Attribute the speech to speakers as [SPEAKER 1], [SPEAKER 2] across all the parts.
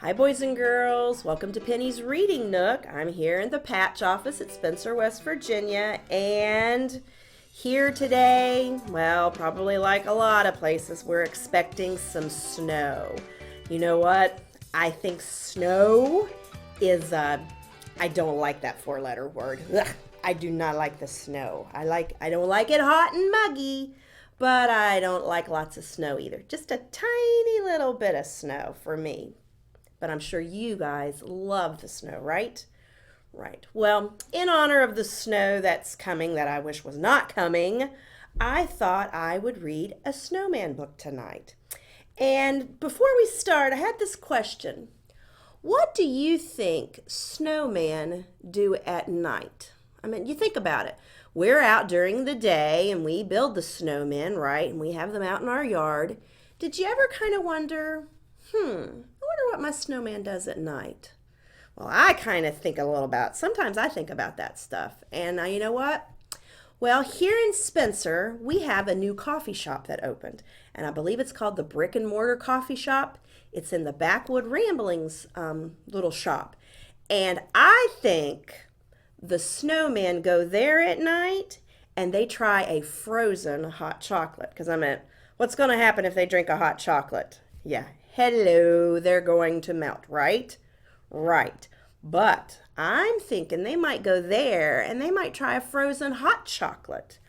[SPEAKER 1] Hi, boys and girls. Welcome to Penny's Reading Nook. I'm here in the Patch office at Spencer, West Virginia, and here today, well, probably like a lot of places, we're expecting some snow. You know what? I think snow is, I don't like that four-letter word. Ugh, I do not like the snow. I don't like it hot and muggy, but I don't like lots of snow either. Just a tiny little bit of snow for me. But I'm sure you guys love the snow, right? Right. Well, in honor of the snow that's coming that I wish was not coming, I thought I would read a snowman book tonight. And before we start, I had this question. What do you think snowmen do at night? I mean, you think about it. We're out during the day and we build the snowmen, right? And we have them out in our yard. Did you ever kind of wonder, I wonder what my snowman does at night? Well, I kind of think a little about, sometimes I think about that stuff. And you know what? Well, here in Spencer, we have a new coffee shop that opened. And I believe it's called the Brick and Mortar Coffee Shop. It's in the Backwood Ramblings little shop. And I think the snowmen go there at night and they try a frozen hot chocolate. Because I meant, what's going to happen if they drink a hot chocolate? Yeah, hello, they're going to melt, right? Right. But I'm thinking they might go there and they might try a frozen hot chocolate.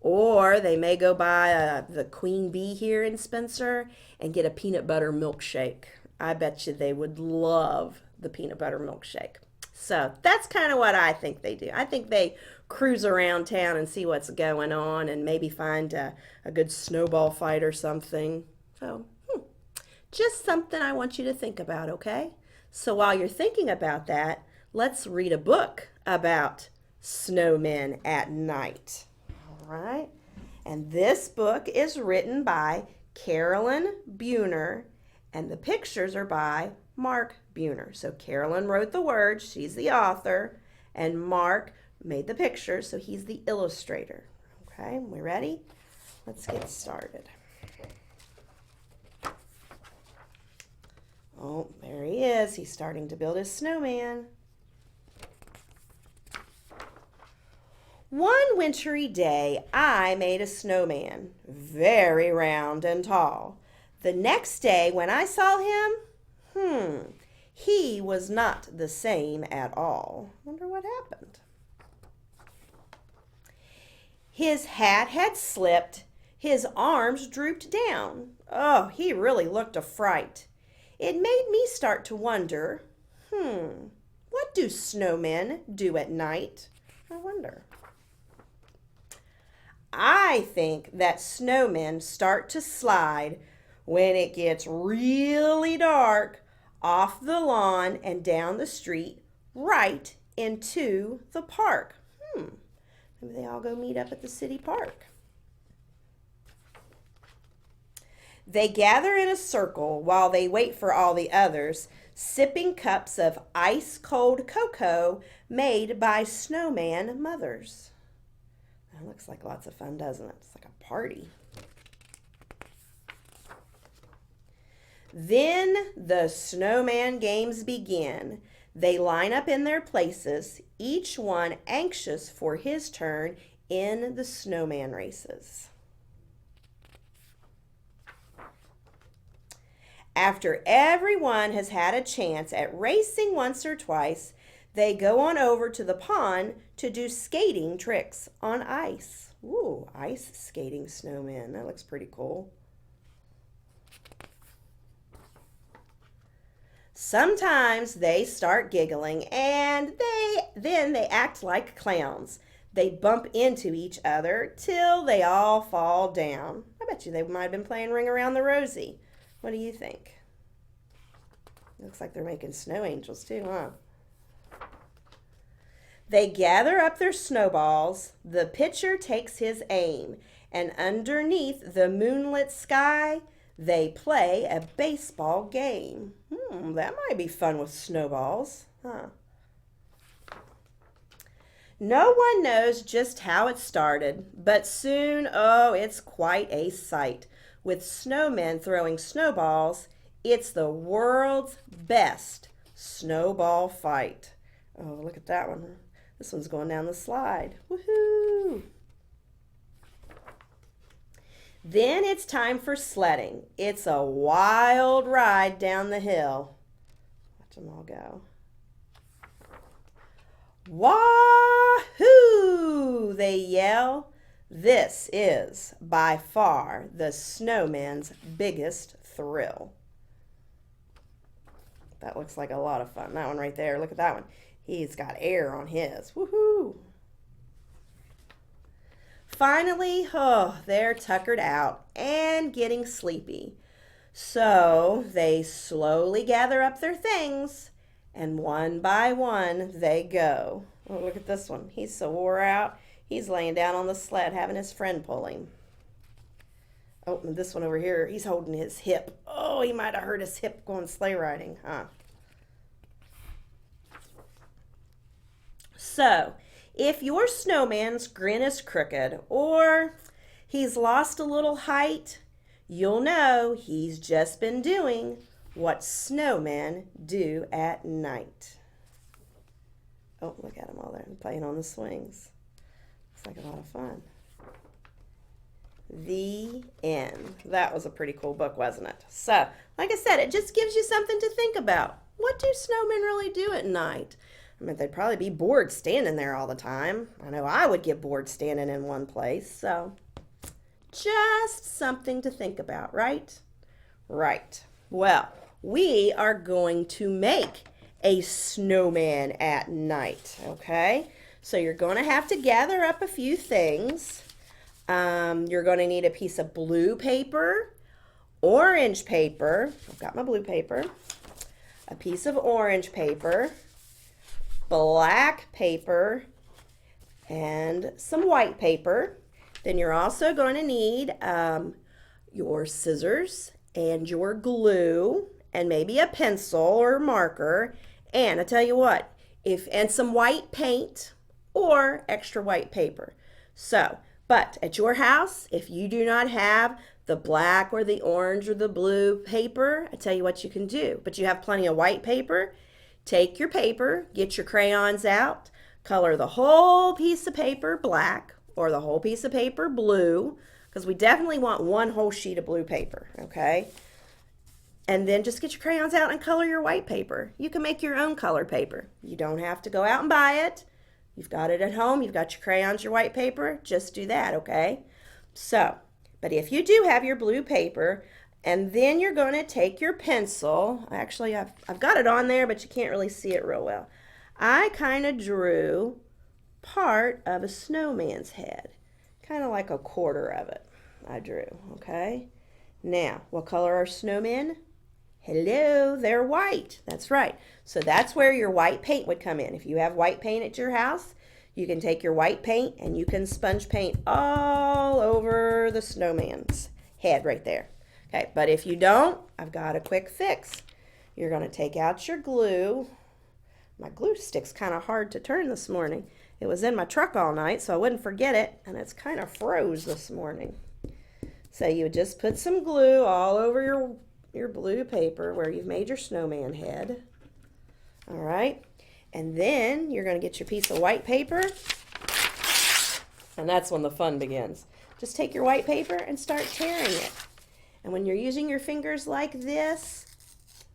[SPEAKER 1] Or they may go by the Queen Bee here in Spencer and get a peanut butter milkshake. I bet you they would love the peanut butter milkshake. So that's kind of what I think they do. I think they cruise around town and see what's going on and maybe find a good snowball fight or something. So, just something I want you to think about, okay? So while you're thinking about that, let's read a book about snowmen at night. All right? And this book is written by Carolyn Buhner, and the pictures are by Mark Buhner. So Carolyn wrote the words, she's the author, and Mark made the pictures, so he's the illustrator. Okay, we ready? Let's get started. Oh, there he is. He's starting to build his snowman. One wintry day, I made a snowman, very round and tall. The next day, when I saw him, he was not the same at all. Wonder what happened. His hat had slipped. His arms drooped down. Oh, he really looked a fright. It made me start to wonder, what do snowmen do at night? I wonder. I think that snowmen start to slide when it gets really dark off the lawn and down the street right into the park. Maybe they all go meet up at the city park. They gather in a circle while they wait for all the others, sipping cups of ice-cold cocoa made by snowman mothers. That looks like lots of fun, doesn't it? It's like a party. Then the snowman games begin. They line up in their places, each one anxious for his turn in the snowman races. After everyone has had a chance at racing once or twice, they go on over to the pond to do skating tricks on ice. Ooh, ice skating snowmen. That looks pretty cool. Sometimes they start giggling and then they act like clowns. They bump into each other till they all fall down. I bet you they might have been playing Ring Around the Rosie. What do you think? Looks like they're making snow angels too, huh? They gather up their snowballs. The pitcher takes his aim. And underneath the moonlit sky, they play a baseball game. That might be fun with snowballs, huh? No one knows just how it started, but soon, it's quite a sight. With snowmen throwing snowballs It's the world's best snowball fight. Oh, look at that one. This one's going down the slide. Woohoo! Then it's time for sledding. It's a wild ride down the hill. Watch them all go. Wahoo! They yell. This is by far the snowman's biggest thrill. That looks like a lot of fun. That one right there, look at that one. He's got air on his. Woohoo! Finally, they're tuckered out and getting sleepy. So they slowly gather up their things, and one by one they go. Oh, look at this one. He's so wore out. He's laying down on the sled having his friend pull him. Oh, and this one over here, he's holding his hip. Oh, he might have hurt his hip going sleigh riding, huh? So, if your snowman's grin is crooked or he's lost a little height, you'll know he's just been doing what snowmen do at night. Oh, look at them all there playing on the swings. Looks like a lot of fun. The end. That was a pretty cool book, wasn't it? So, like I said, it just gives you something to think about. What do snowmen really do at night? I mean, they'd probably be bored standing there all the time. I know I would get bored standing in one place. So, just something to think about, right? Right. Well, we are going to make a snowman at night, okay? So you're going to have to gather up a few things. You're going to need a piece of blue paper, orange paper. I've got my blue paper. A piece of orange paper, black paper, and some white paper. Then you're also going to need your scissors and your glue and maybe a pencil or marker. And I tell you what, and some white paint or extra white paper. So, but at your house, if you do not have the black or the orange or the blue paper, I tell you what you can do. But you have plenty of white paper. Take your paper, get your crayons out, color the whole piece of paper black or the whole piece of paper blue, because we definitely want one whole sheet of blue paper, okay? And then just get your crayons out and color your white paper. You can make your own color paper. You don't have to go out and buy it. You've got it at home. You've got your crayons, your white paper. Just do that, okay? So, but if you do have your blue paper, and then you're going to take your pencil. Actually, I've got it on there, but you can't really see it real well. I kind of drew part of a snowman's head, kind of like a quarter of it I drew, okay? Now, what color are snowmen? Hello, they're white. That's right. So that's where your white paint would come in. If you have white paint at your house, you can take your white paint and you can sponge paint all over the snowman's head right there. Okay, but if you don't, I've got a quick fix. You're going to take out your glue. My glue stick's kind of hard to turn this morning. It was in my truck all night, so I wouldn't forget it, and it's kind of froze this morning. So you would just put some glue all over your blue paper where you've made your snowman head. All right, and then you're going to get your piece of white paper, and that's when the fun begins. Just take your white paper and start tearing it. And when you're using your fingers like this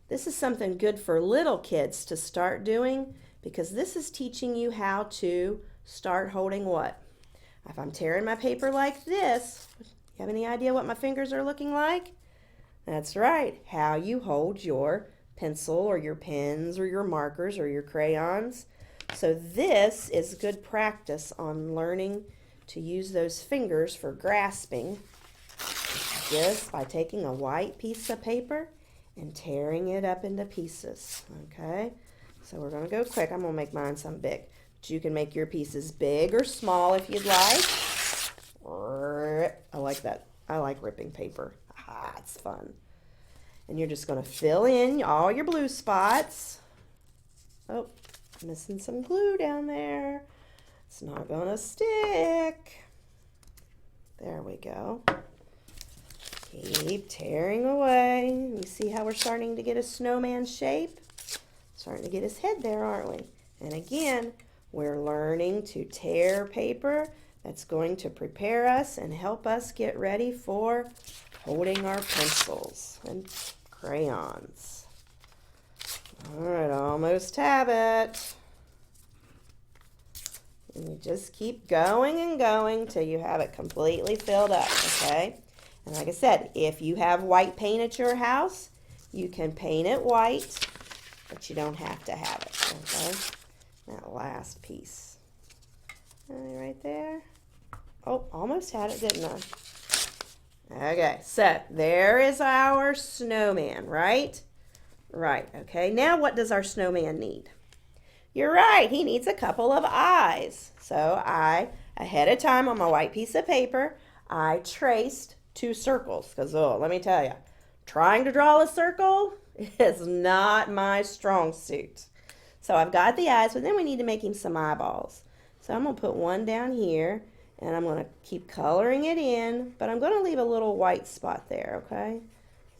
[SPEAKER 1] is something good for little kids to start doing, because this is teaching you how to start holding what? If I'm tearing my paper like this, you have any idea what my fingers are looking like? That's right, how you hold your pencil or your pens or your markers or your crayons. So this is good practice on learning to use those fingers for grasping, just by taking a white piece of paper and tearing it up into pieces, okay? So we're going to go quick. I'm going to make mine some big. But you can make your pieces big or small if you'd like. I like that. I like ripping paper. It's fun. And you're just going to fill in all your blue spots. Oh, missing some glue down there. It's not going to stick. There we go. Keep tearing away. You see how we're starting to get a snowman shape? Starting to get his head there, aren't we? And again, we're learning to tear paper. That's going to prepare us and help us get ready for holding our pencils and crayons. All right, almost have it. And you just keep going and going till you have it completely filled up, okay? And like I said, if you have white paint at your house, you can paint it white, but you don't have to have it, okay? That last piece. Right there. Oh, almost had it, didn't I? Okay, so there is our snowman, right? Right, okay. Now what does our snowman need? You're right, he needs a couple of eyes. So ahead of time on my white piece of paper, I traced 2 circles. Because, let me tell you, trying to draw a circle is not my strong suit. So I've got the eyes, but then we need to make him some eyeballs. So I'm going to put one down here, and I'm going to keep coloring it in, but I'm going to leave a little white spot there, okay?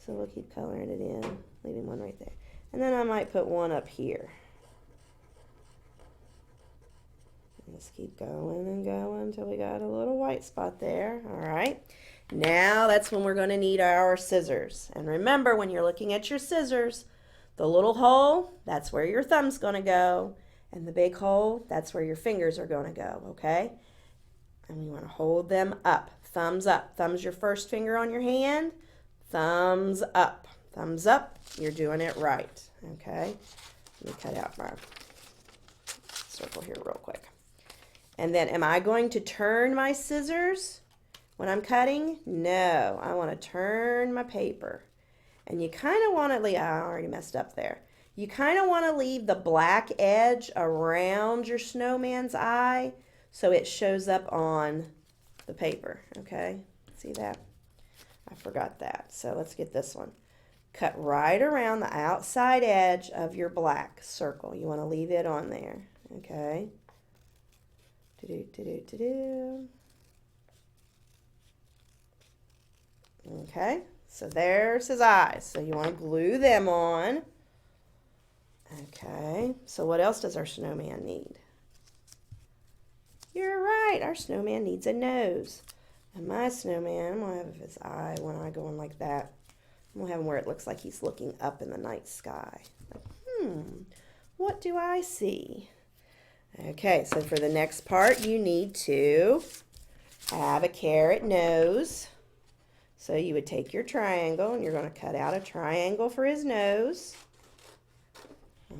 [SPEAKER 1] So we'll keep coloring it in, leaving one right there. And then I might put one up here. Let's keep going and going until we got a little white spot there. All right. Now that's when we're going to need our scissors. And remember, when you're looking at your scissors, the little hole, that's where your thumb's going to go. And the big hole, that's where your fingers are going to go, okay? And we want to hold them up. Thumbs up. Thumb's your first finger on your hand. Thumbs up. Thumbs up. You're doing it right, okay? Let me cut out my circle here real quick. And then am I going to turn my scissors when I'm cutting? No, I want to turn my paper. And you kind of want to leave, I already messed up there. You kind of want to leave the black edge around your snowman's eye so it shows up on the paper, okay? See that? I forgot that. So let's get this one. Cut right around the outside edge of your black circle. You want to leave it on there, okay? Okay, so there's his eyes. So you want to glue them on. Okay, so what else does our snowman need? You're right, our snowman needs a nose. And my snowman, I'm going to have his eye, one eye going like that. I'm going to have him where it looks like he's looking up in the night sky. Like, what do I see? Okay, so for the next part, you need to have a carrot nose. So you would take your triangle and you're going to cut out a triangle for his nose.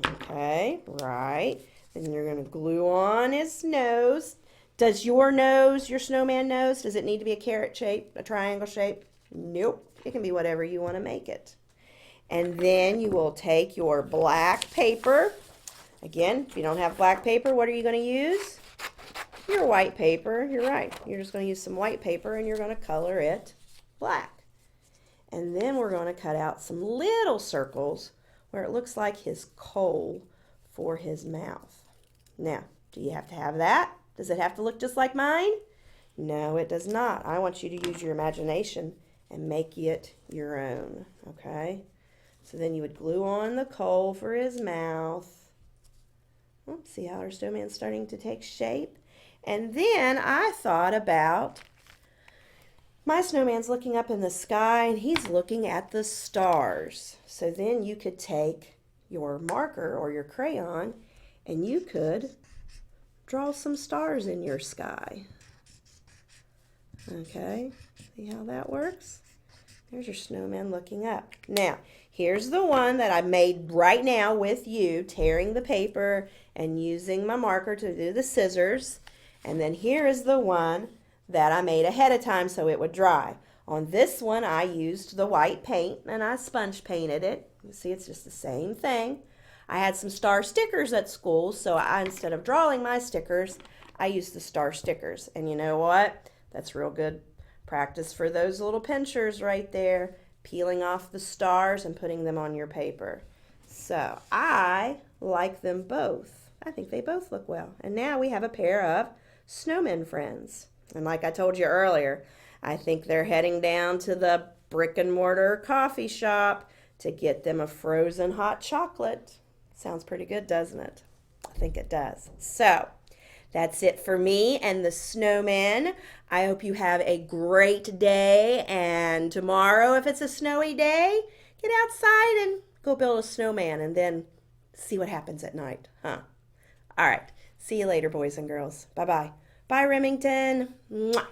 [SPEAKER 1] Okay, right. Then you're going to glue on his nose. Does your nose, your snowman nose, does it need to be a carrot shape, a triangle shape? Nope. It can be whatever you want to make it. And then you will take your black paper. Again, if you don't have black paper, what are you going to use? Your white paper. You're right. You're just going to use some white paper and you're going to color it black. And then we're going to cut out some little circles where it looks like his coal for his mouth. Now, do you have to have that? Does it have to look just like mine? No, it does not. I want you to use your imagination and make it your own, okay? So then you would glue on the coal for his mouth. See how our snowman's starting to take shape? And then I thought about my snowman's looking up in the sky and he's looking at the stars. So then you could take your marker or your crayon and you could draw some stars in your sky. Okay, see how that works? There's your snowman looking up. Now, here's the one that I made right now with you, tearing the paper and using my marker to do the scissors. And then here is the one that I made ahead of time so it would dry. On this one, I used the white paint and I sponge painted it. You see, it's just the same thing. I had some star stickers at school, so instead of drawing my stickers, I used the star stickers. And you know what? That's real good practice for those little pinchers right there, peeling off the stars and putting them on your paper. So I like them both. I think they both look well. And now we have a pair of snowmen friends. And like I told you earlier, I think they're heading down to the brick and mortar coffee shop to get them a frozen hot chocolate. Sounds pretty good, doesn't it? I think it does. So, that's it for me and the snowman. I hope you have a great day. And tomorrow, if it's a snowy day, get outside and go build a snowman and then see what happens at night. Huh? All right. See you later, boys and girls. Bye-bye. Bye, Remington. Mwah.